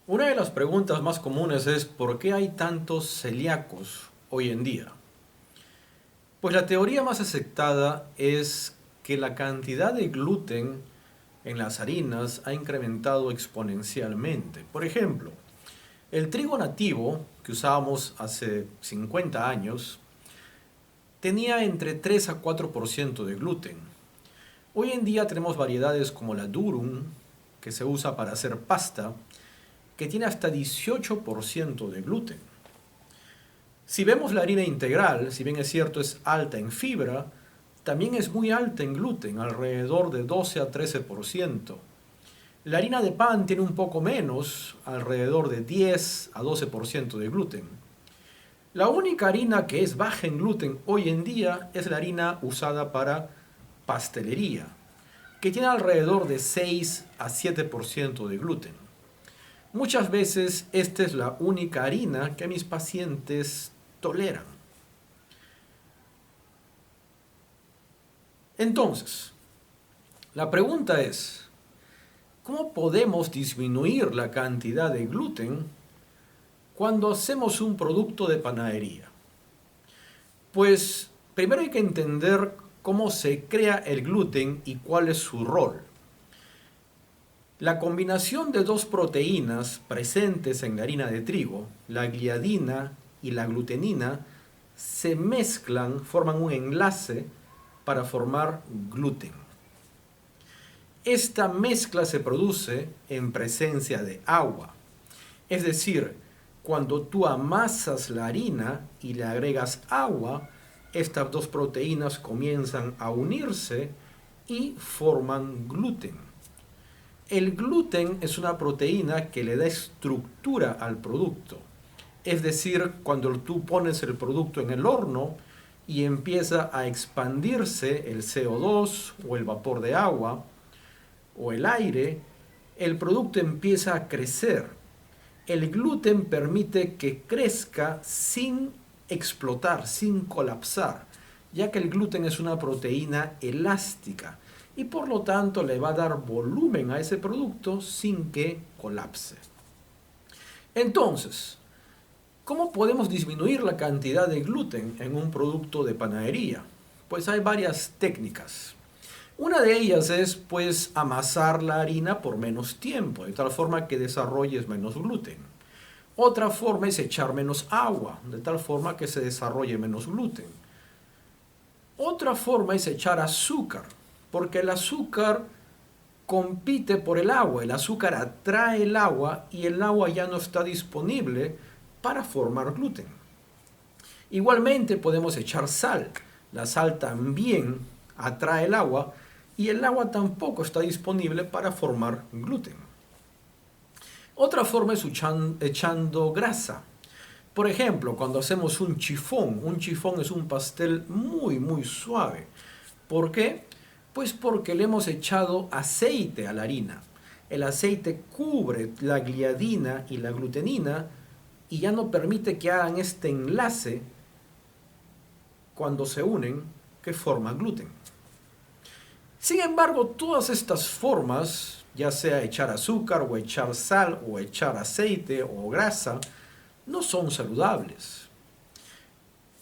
Una de las preguntas más comunes es ¿por qué hay tantos celíacos hoy en día? Pues la teoría más aceptada es que la cantidad de gluten en las harinas ha incrementado exponencialmente. Por ejemplo, el trigo nativo que usábamos hace 50 años tenía entre 3 a 4% de gluten. Hoy en día tenemos variedades como la durum, que se usa para hacer pasta, que tiene hasta 18% de gluten. Si vemos la harina integral, si bien es cierto es alta en fibra, también es muy alta en gluten, alrededor de 12 a 13%. La harina de pan tiene un poco menos, alrededor de 10 a 12% de gluten. La única harina que es baja en gluten hoy en día es la harina usada para pastelería, que tiene alrededor de 6 a 7% de gluten. Muchas veces esta es la única harina que mis pacientes toleran. Entonces, la pregunta es, ¿cómo podemos disminuir la cantidad de gluten cuando hacemos un producto de panadería? Pues primero hay que entender cómo se crea el gluten y cuál es su rol. La combinación de dos proteínas presentes en la harina de trigo, la gliadina y la glutenina, se mezclan, forman un enlace para formar gluten. Esta mezcla se produce en presencia de agua. Es decir, cuando tú amasas la harina y le agregas agua, estas dos proteínas comienzan a unirse y forman gluten. El gluten es una proteína que le da estructura al producto. Es decir, cuando tú pones el producto en el horno y empieza a expandirse el CO2 o el vapor de agua o el aire, el producto empieza a crecer. El gluten permite que crezca sin explotar, sin colapsar, ya que el gluten es una proteína elástica y por lo tanto le va a dar volumen a ese producto sin que colapse. Entonces, ¿cómo podemos disminuir la cantidad de gluten en un producto de panadería? Pues hay varias técnicas. Una de ellas es pues amasar la harina por menos tiempo, de tal forma que desarrolles menos gluten. Otra forma es echar menos agua, de tal forma que se desarrolle menos gluten. Otra forma es echar azúcar, porque el azúcar compite por el azúcar atrae el agua y el agua ya no está disponible para formar gluten. Igualmente podemos echar sal, la sal también atrae el agua y el agua tampoco está disponible para formar gluten. Otra forma es echando grasa. Por ejemplo, cuando hacemos un chifón es un pastel muy suave. ¿Por qué? Pues porque le hemos echado aceite a la harina. El aceite cubre la gliadina y la glutenina y ya no permite que hagan este enlace cuando se unen que forma gluten. Sin embargo, todas estas formas, ya sea echar azúcar o echar sal o echar aceite o grasa, no son saludables.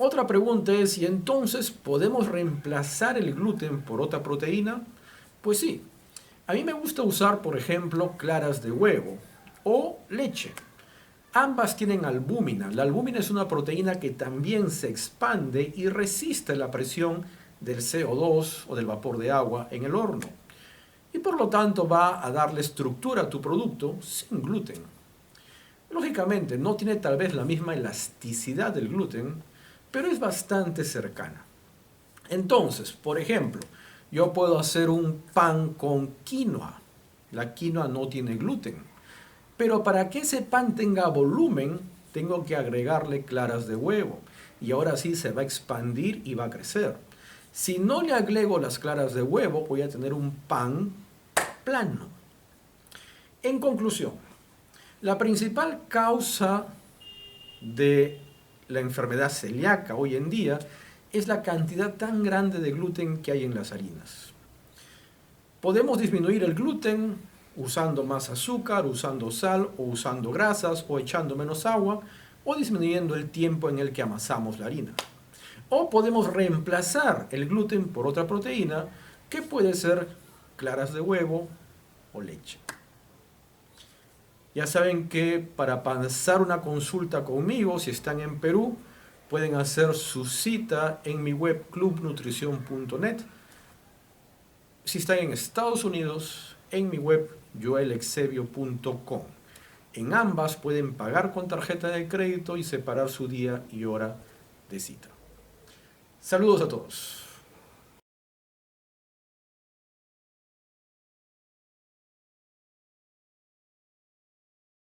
Otra pregunta es, ¿y entonces podemos reemplazar el gluten por otra proteína? Pues sí. A mí me gusta usar, por ejemplo, claras de huevo o leche. Ambas tienen albúmina. La albúmina es una proteína que también se expande y resiste la presión del CO2 o del vapor de agua en el horno. Y por lo tanto va a darle estructura a tu producto sin gluten. Lógicamente no tiene tal vez la misma elasticidad del gluten, pero es bastante cercana. Entonces, por ejemplo, yo puedo hacer un pan con quinoa. La quinoa no tiene gluten. Pero para que ese pan tenga volumen, tengo que agregarle claras de huevo. Y ahora sí se va a expandir y va a crecer. Si no le agrego las claras de huevo, voy a tener un pan plano. En conclusión, la principal causa de la enfermedad celíaca hoy en día es la cantidad tan grande de gluten que hay en las harinas. ¿Podemos disminuir el gluten? usando más azúcar, usando sal o usando grasas o echando menos agua o disminuyendo el tiempo en el que amasamos la harina. O podemos reemplazar el gluten por otra proteína que puede ser claras de huevo o leche. Ya saben que para pasar una consulta conmigo, si están en Perú, pueden hacer su cita en mi web clubnutricion.net. Si están en Estados Unidos, en mi web joelexebio.com. En ambas pueden pagar con tarjeta de crédito y separar su día y hora de cita. Saludos a todos.